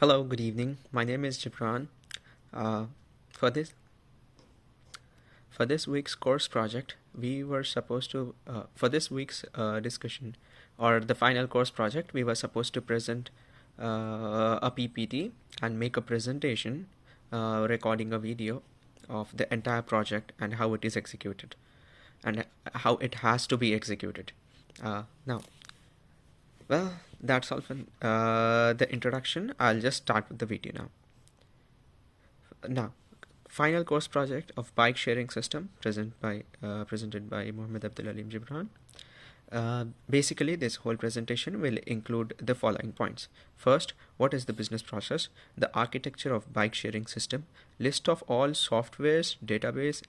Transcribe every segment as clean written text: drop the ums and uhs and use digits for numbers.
Hello, good evening. My name is Jibran. Uh, for this for this week's course project, we were supposed to for this week's discussion or the final course project, we were supposed to present a PPT and make a presentation, recording a video of the entire project and how it is executed and how it has to be executed. Now, well, that's all for the introduction. I'll just start with the video now. Now, final course project of bike sharing system presented by Mohammed Abdul Alim Jibran. Basically, this whole presentation will include the following points. First, what is the business process, the architecture of bike sharing system, list of all software, database,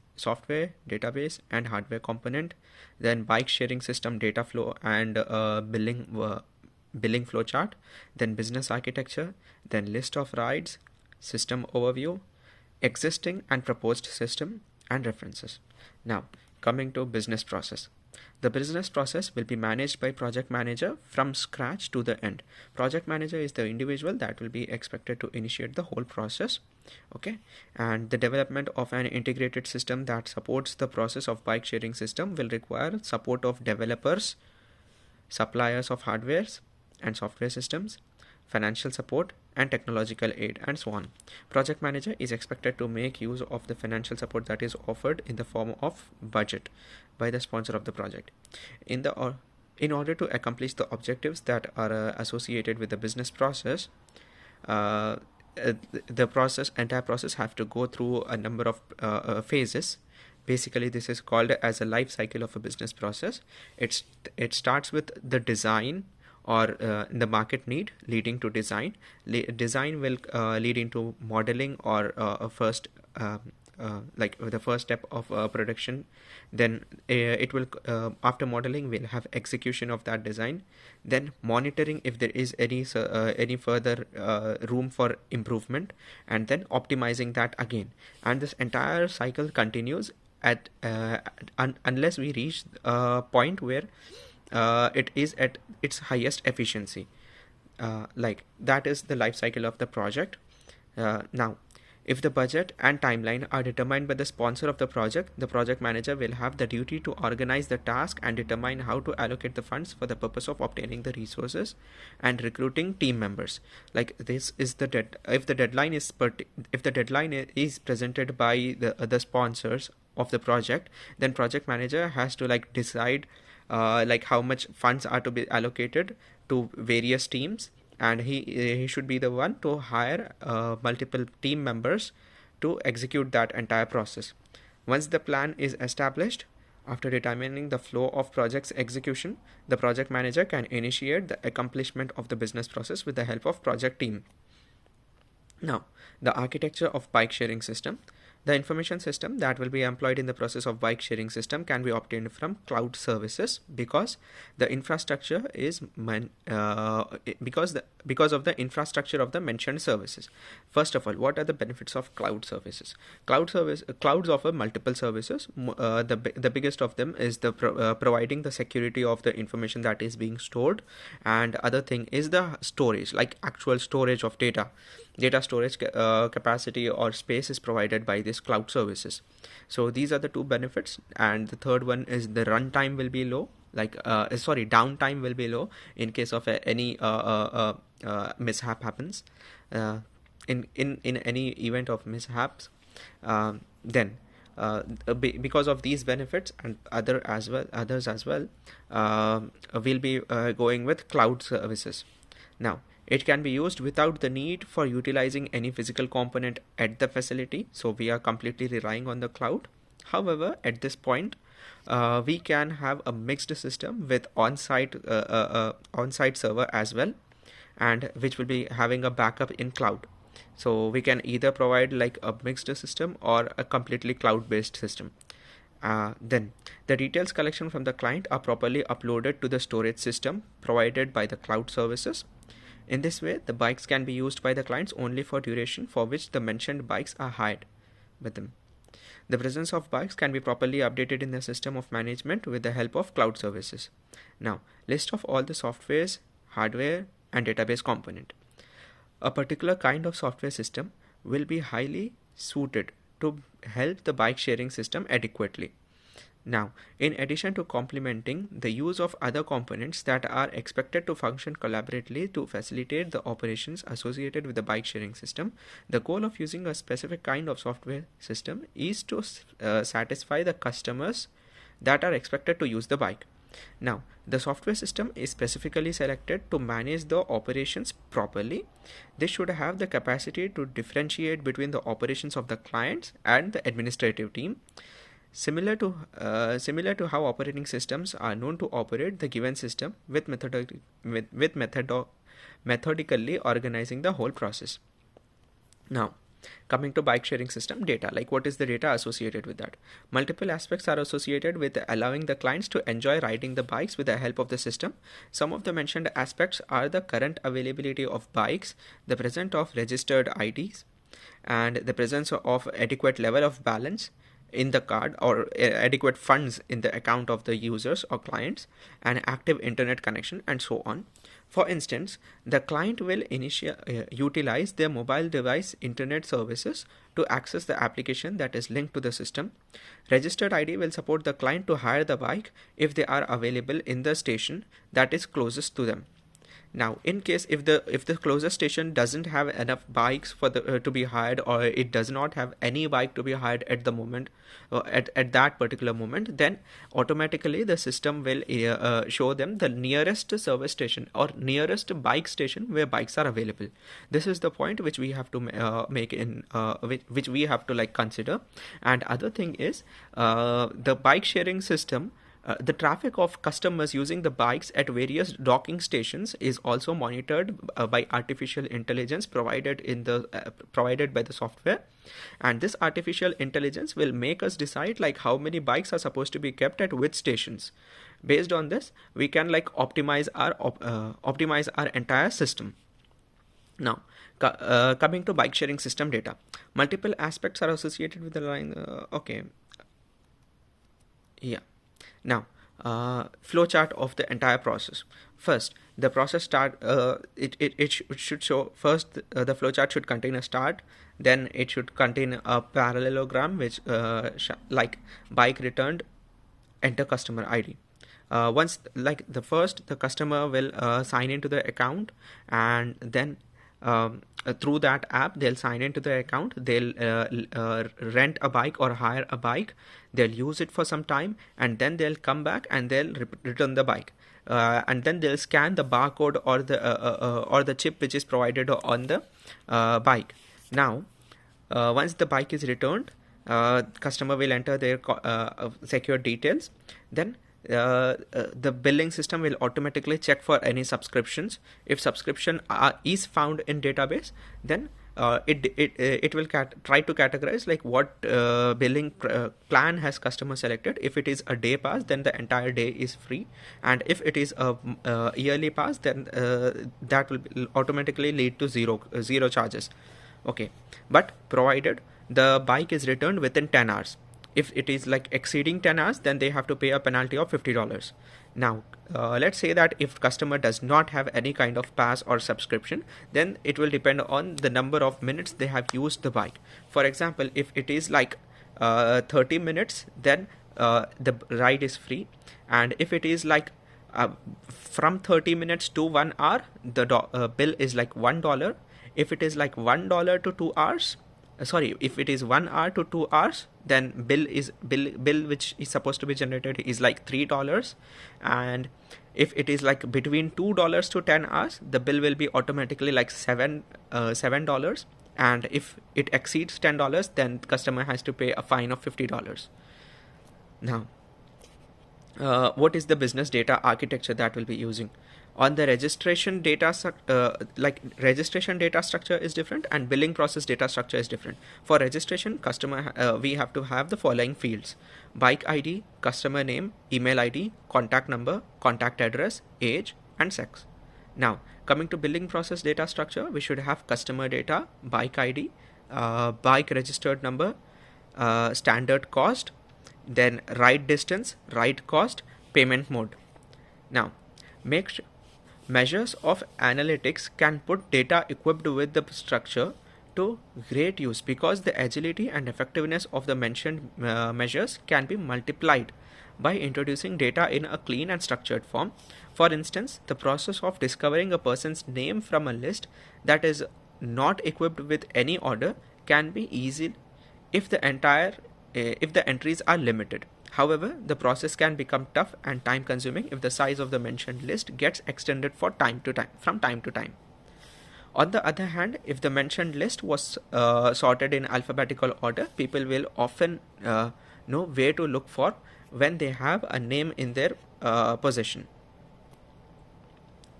and hardware component, then bike sharing system data flow and billing flow chart, then business architecture, then list of rides, system overview, existing and proposed system, and references. Now, coming to business process. The business process will be managed by project manager from scratch to the end. Project manager is the individual that will be expected to initiate the whole process. Okay, and the development of an integrated system that supports the process of bike sharing system will require support of developers, suppliers of hardwares and software systems, financial support, and technological aid, and so on. Project manager is expected to make use of the financial support that is offered in the form of budget by the sponsor of the project. In order to accomplish the objectives that are associated with the business process, uh, the entire process have to go through a number of phases. Basically, this is called as a life cycle of a business process. It starts with the design or the market need leading to design. Design will lead into modeling or a first like the first step of production. Then it will after modeling we'll have execution of that design, then monitoring if there is any further room for improvement, and then optimizing that again. And this entire cycle continues at unless we reach a point where it is at its highest efficiency. Like that is the life cycle of the project. Now, if the budget and timeline are determined by the sponsor of the project manager will have the duty to organize the task and determine how to allocate the funds for the purpose of obtaining the resources and recruiting team members. Like this is the if the deadline is presented by the sponsors of the project, then project manager has to like decide like how much funds are to be allocated to various teams, and he should be the one to hire multiple team members to execute that entire process. Once the plan is established, after determining the flow of project's execution, the project manager can initiate the accomplishment of the business process with the help of project team. Now, the architecture of bike sharing system. The information system that will be employed in the process of bike sharing system can be obtained from cloud services because the infrastructure is because of the infrastructure of the mentioned services. First of all, what are the benefits of cloud services? Clouds offer multiple services. The biggest of them is the providing the security of the information that is being stored, and other thing is the storage, like actual storage of data. Data storage capacity or space is provided by these cloud services. So these are the two benefits, and the third one is the runtime will be low, like downtime will be low in case of any mishap happens. In any event of mishaps, then because of these benefits and others as well, we'll be going with cloud services. Now, it can be used without the need for utilizing any physical component at the facility, so we are completely relying on the cloud. However, at this point, we can have a mixed system with on-site server as well, and which will be having a backup in cloud. So we can either provide like a mixed system or a completely cloud-based system. Then the details collection from the client are properly uploaded to the storage system provided by the cloud services. In this way, the bikes can be used by the clients only for duration for which the mentioned bikes are hired with them. The presence of bikes can be properly updated in the system of management with the help of cloud services. Now, list of all the softwares, hardware, and database component. A particular kind of software system will be highly suited to help the bike sharing system adequately. Now, in addition to complementing the use of other components that are expected to function collaboratively to facilitate the operations associated with the bike sharing system, the goal of using a specific kind of software system is to satisfy the customers that are expected to use the bike. Now, the software system is specifically selected to manage the operations properly. This should have the capacity to differentiate between the operations of the clients and the administrative team. Similar to how operating systems are known to operate the given system with methodically organizing the whole process. Now, coming to bike sharing system data, like what is the data associated with that? Multiple aspects are associated with allowing the clients to enjoy riding the bikes with the help of the system. Some of the mentioned aspects are the current availability of bikes, the presence of registered IDs, and the presence of adequate level of balance in the card or adequate funds in the account of the users or clients, and active internet connection, and so on. For instance, the client will utilize their mobile device internet services to access the application that is linked to the system. Registered ID will support the client to hire the bike if they are available in the station that is closest to them. Now, in case if the closest station doesn't have enough bikes for the to be hired, or it does not have any bike to be hired at the moment, at that particular moment, then automatically the system will show them the nearest service station or nearest bike station where bikes are available. This is the point which we have to make in which we have to like consider. And other thing is the bike sharing system. The traffic of customers using the bikes at various docking stations is also monitored by artificial intelligence provided by the software, and this artificial intelligence will make us decide like how many bikes are supposed to be kept at which stations. Based on this, we can like optimize our entire system. Now, coming to bike sharing system data, multiple aspects are associated with the line. Now, flowchart of the entire process. First, the process start. It should show first. The flowchart should contain a start. Then it should contain a parallelogram, which like bike returned, enter customer ID. Once like the customer will sign into the account, and then through that app they'll sign into the account. They'll rent a bike or hire a bike. They'll use it for some time, and then they'll come back and they'll return the bike. And then they'll scan the barcode or the chip which is provided on the bike. Now, once the bike is returned, customer will enter their secure details. Then the billing system will automatically check for any subscriptions. If subscription is found in database, then it will try to categorize like what billing plan has customer selected. If it is a day pass, then the entire day is free, and if it is a yearly pass, then that will automatically lead to zero charges. Okay, but provided the bike is returned within 10 hours. If it is like exceeding 10 hours, then they have to pay a penalty of $50. Now, let's say that if customer does not have any kind of pass or subscription, then it will depend on the number of minutes they have used the bike. For example, if it is like 30 minutes, then the ride is free. And if it is like from 30 minutes to 1 hour, the bill is like $1. If it is like $1 to 2 hours, if it is 1 hour to 2 hours, then bill which is supposed to be generated is like $3. And if it is like between $2 to 10 hours, the bill will be automatically like $7. And if it exceeds $10, then customer has to pay a fine of $50. Now, what is the business data architecture that we'll be using? On the registration data registration data structure is different, and billing process data structure is different. For registration, we have to have the following fields: bike ID, customer name, email ID, contact number, contact address, age, and sex. Now, coming to billing process data structure, we should have customer data, bike ID, bike registered number, standard cost, then ride distance, ride cost, payment mode. Now, Measures of analytics can put data equipped with the structure to great use because the agility and effectiveness of the mentioned measures can be multiplied by introducing data in a clean and structured form. For instance, the process of discovering a person's name from a list that is not equipped with any order can be easy if the entries are limited. However, the process can become tough and time consuming if the size of the mentioned list gets extended from time to time. On the other hand, if the mentioned list was sorted in alphabetical order, people will often know where to look for when they have a name in their possession.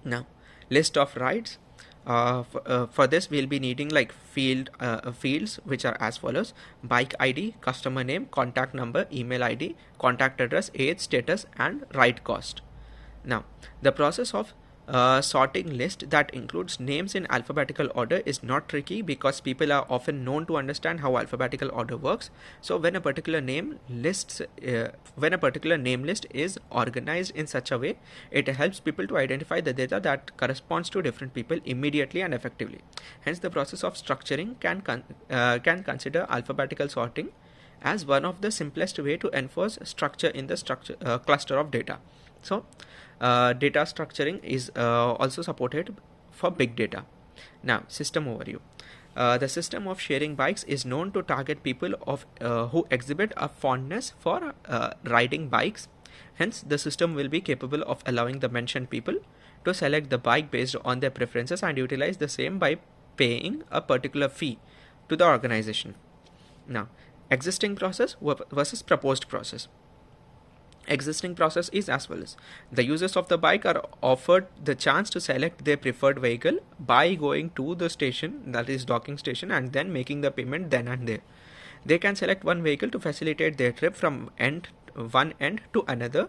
Now, list of rights. For this, we'll be needing like fields which are as follows: bike ID, customer name, contact number, email ID, contact address, age, status, and ride cost. Now, the process of sorting list that includes names in alphabetical order is not tricky because people are often known to understand how alphabetical order works. So when a particular name list is organized in such a way, it helps people to identify the data that corresponds to different people immediately and effectively. Hence, the process of structuring can consider alphabetical sorting as one of the simplest way to enforce structure in the cluster of data. So, data structuring is also supported for big data. Now, system overview. The system of sharing bikes is known to target people who exhibit a fondness for riding bikes. Hence, the system will be capable of allowing the mentioned people to select the bike based on their preferences and utilize the same by paying a particular fee to the organization. Now, existing process versus proposed process. Existing process is as follows. The users of the bike are offered the chance to select their preferred vehicle by going to the station, that is docking station, and then making the payment then and there. They can select one vehicle to facilitate their trip from one end to another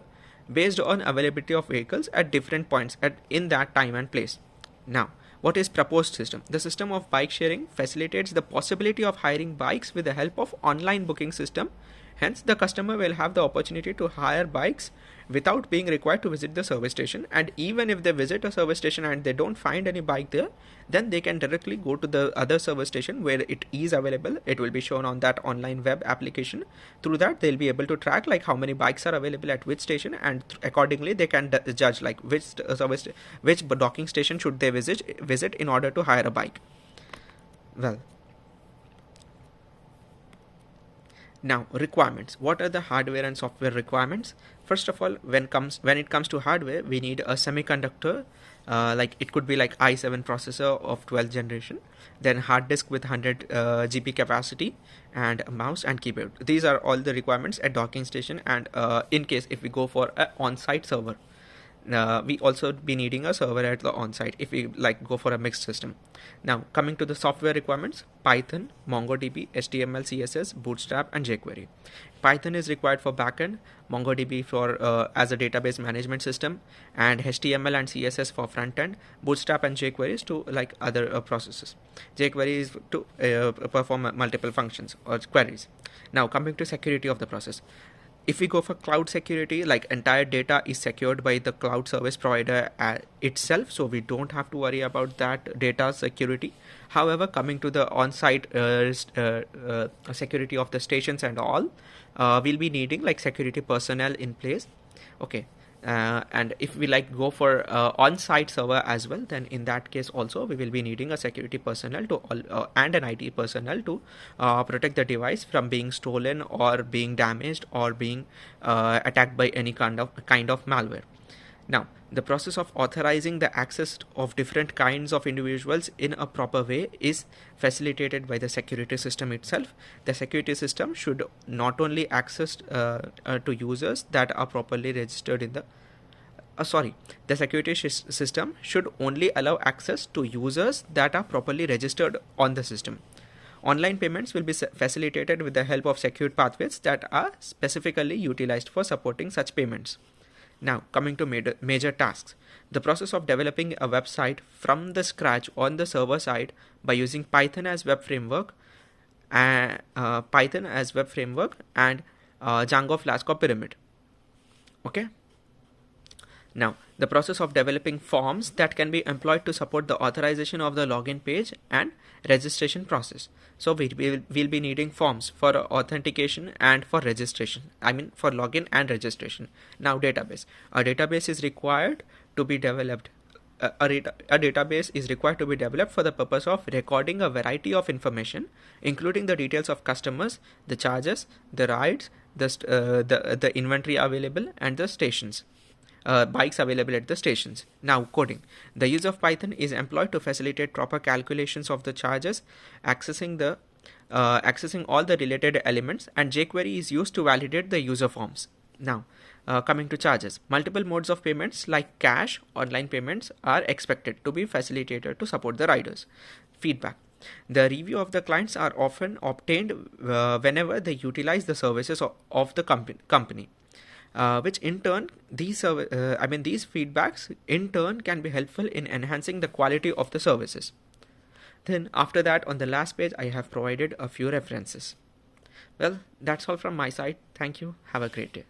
based on availability of vehicles at different points in that time and place. Now, what is proposed system? The system of bike sharing facilitates the possibility of hiring bikes with the help of online booking system. Hence, the customer will have the opportunity to hire bikes without being required to visit the service station. And even if they visit a service station and they don't find any bike there, then they can directly go to the other service station where it is available. It will be shown on that online web application. Through that, they'll be able to track like how many bikes are available at which station, and accordingly they can judge like which docking station should they visit in order to hire a bike. Well, now, requirements. What are the hardware and software requirements? First of all, when it comes to hardware, we need a semiconductor, like it could be like i7 processor of 12th generation, then hard disk with 100 GB capacity, and a mouse and keyboard. These are all the requirements at docking station, and in case if we go for an on-site server. We also be needing a server at the on-site if we like go for a mixed system. Now, coming to the software requirements: Python, MongoDB, HTML, CSS, Bootstrap, and jQuery. Python is required for backend, MongoDB for as a database management system, and HTML and CSS for frontend. Bootstrap and jQuery is to like other processes. jQuery is to perform multiple functions or queries. Now, coming to security of the process. If we go for cloud security, like entire data is secured by the cloud service provider itself, so we don't have to worry about that data security. However, coming to the on-site security of the stations and all, we'll be needing like security personnel in place. Okay. And if we like go for on-site server as well, then in that case also we will be needing a security personnel and an IT personnel to protect the device from being stolen or being damaged or being attacked by any kind of malware. Now, the process of authorizing the access of different kinds of individuals in a proper way is facilitated by the security system itself. The security system should not only access to users that are properly registered in the the security system should only allow access to users that are properly registered on the system. Online payments will be facilitated with the help of secured pathways that are specifically utilized for supporting such payments. Now, coming to major tasks. The process of developing a website from the scratch on the server side by using Python as web framework and Django Flask or Pyramid. Okay. Now, the process of developing forms that can be employed to support the authorization of the login page and registration process. So we'll be needing forms for authentication and for registration. I mean for login and registration. Now, database. A database is required to be developed. A database is required to be developed for the purpose of recording a variety of information, including the details of customers, the charges, the rides, the inventory available, and the stations. Bikes available at the stations. Now, coding. The use of Python is employed to facilitate proper calculations of the charges, accessing all the related elements, and jQuery is used to validate the user forms. Now, coming to charges. Multiple modes of payments like cash, online payments are expected to be facilitated to support the riders. Feedback. The review of the clients are often obtained whenever they utilize the services of the company. Which in turn, these feedbacks in turn can be helpful in enhancing the quality of the services. Then after that, on the last page, I have provided a few references. Well, that's all from my side. Thank you. Have a great day.